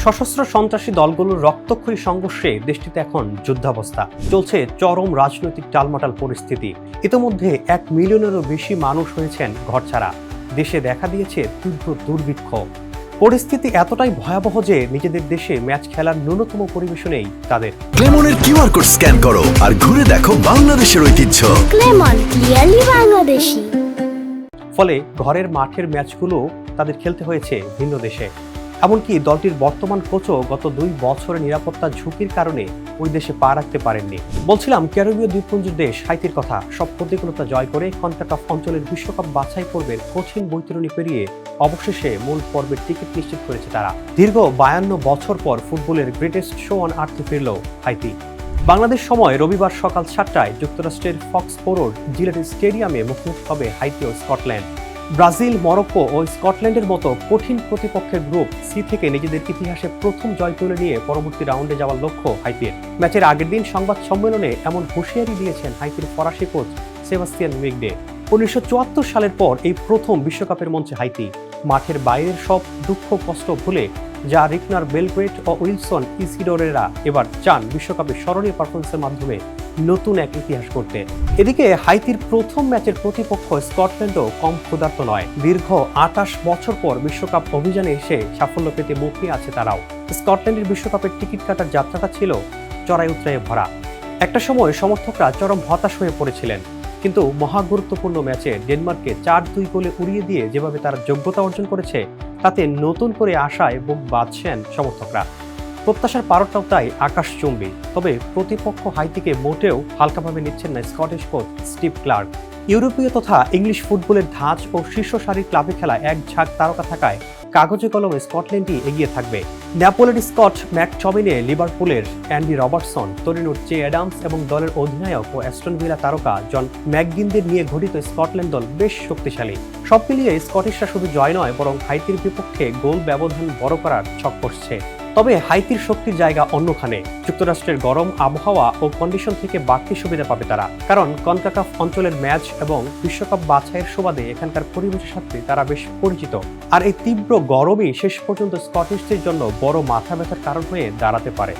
সশস্ত্র সন্ত্রাসী দলগুলোর রক্তক্ষয়ী সংঘর্ষে দেশটিতে এখন যুদ্ধাবস্থা চলছে। চরম রাজনৈতিক টালমাটাল পরিস্থিতি। ইতোমধ্যে 1 মিলিয়নেরও বেশি মানুষ হয়েছেন ঘরছাড়া। দেশে দেখা দিয়েছে তীব্র দুর্ভিক্ষ। পরিস্থিতি এতটাই ভয়াবহ যে নিজেদের দেশে ম্যাচ খেলার ন্যূনতম পরিবেশ নেই তাদের। ক্লেমনের কিউআর কোড স্ক্যান করো আর ঘুরে দেখো বাংলাদেশের ঐতিহ্য। ক্লেমন ক্লিয়ারলি বাংলাদেশী। ফলে ঘরের মাঠের ম্যাচগুলো তাদের খেলতে হয়েছে ভিন্ন দেশে। এমনকি দলটির বর্তমান কোচও গত 2 বছরের নিরাপত্তা ঝুঁকির কারণে ওই দেশে পা রাখতে পারেননি। বলছিলাম ক্যারিবীয় দ্বীপপুঞ্জের দেশ হাইতির কথা। সব প্রতিকূলতা জয় করে কনকাকাফ অঞ্চলের বিশ্বকাপ বাছাই পর্বের কঠিন বৈতরণী পেরিয়ে অবশেষে মূল পর্বের টিকিট নিশ্চিত করেছে তারা। দীর্ঘ 52 বছর পর ফুটবলের গ্রেটেস্ট শো অন আর্থে ফিরল হাইতি। বাংলাদেশ সময় রবিবার সকাল 7টায় যুক্তরাষ্ট্রের ফক্সবোরোর জিলেট স্টেডিয়ামে মুখোমুখি হবে হাইতি ও স্কটল্যান্ড। ব্রাজিল, মরক্কো ও স্কটল্যান্ডের মতো কঠিন প্রতিপক্ষের গ্রুপ সি থেকে নিজেদের ইতিহাসে প্রথম জয় তুলে নিয়ে পরবর্তী রাউন্ডে যাওয়ার লক্ষ্য হাইতির। ম্যাচের আগের দিন সংবাদ সম্মেলনে এমন হুঁশিয়ারি দিয়েছেন হাইতির ফরাসি কোচ সেবাস্তিয়ান মিগডে। 1974 সালের পর এই প্রথম বিশ্বকাপের মঞ্চে হাইতি। মাঠের বাইরের সব দুঃখ কষ্ট ভুলে যা রিকনার, বেলগ্রেড ও উইলসন ইসিডোরেরা এবার চান বিশ্বকাপে স্মরণীয় পারফরমেন্সের মাধ্যমে নতুন এক ইতিহাস করতে। এদিকে হাইতির প্রথম ম্যাচের প্রতিপক্ষ স্কটল্যান্ডও কম ক্ষুধার্ত নয়। দীর্ঘ 28 বছর পর বিশ্বকাপ অভিযানে এসে সাফল্য পেতে মুখিয়ে আছে তারাও। স্কটল্যান্ডের বিশ্বকাপের টিকিট কাটার যাত্রাটা ছিল চড়াই উতরাইয়ে ভরা। একটা সময় সমর্থকরা চরম হতাশ হয়ে পড়েছিলেন, কিন্তু মহা গুরুত্বপূর্ণ ম্যাচে ডেনমার্ককে 4-2 গোলে উড়িয়ে দিয়ে যেভাবে তারা যোগ্যতা অর্জন করেছে তাতে নতুন করে আশায় বুক বাঁধছেন সমর্থকরা। প্রত্যাশার পারটাও তাই আকাশচুম্বী। তবে প্রতিপক্ষ হাইতিকে মোটেও হালকাভাবে নিচ্ছেন না স্কটিশ কোচ স্টিভ ক্লার্ক। ইউরোপীয় তথা ইংলিশ ফুটবলের ধাঁচ ও শীর্ষ সারির ক্লাবে খেলা এক ঝাঁক তারকা থাকায় কাগজে কলমে স্কটল্যান্ডই এগিয়ে থাকবে। নেপোলের স্কট ম্যাকটমিনে, লিভারপুলের অ্যান্ডি রবার্টসন, টরিনোর জে অ্যাডামস এবং দলের অধিনায়ক ও অ্যাস্টন ভিলা তারকা জন ম্যাকগিনদের নিয়ে গঠিত স্কটল্যান্ড দল বেশ শক্তিশালী। সব মিলিয়ে স্কটিশরা শুধু জয় নয় বরং হাইতির বিপক্ষে গোল ব্যবধান বড় করার ছক কষছে। তবে হাইতির শক্তির জায়গা অন্যখানে। যুক্তরাষ্ট্রের গরম আবহাওয়া ও কন্ডিশন থেকে বাড়তি সুবিধা পাবে তারা, কারণ কনকাকাফ অঞ্চলের ম্যাচ এবং বিশ্বকাপ বাছাইয়ের সুবাদে এখানকার পরিবেশের সাথে তারা বেশ পরিচিত। আর এই তীব্র গরমই শেষ পর্যন্ত স্কটিশদের জন্য বড় মাথা ব্যথার কারণ হয়ে দাঁড়াতে পারে।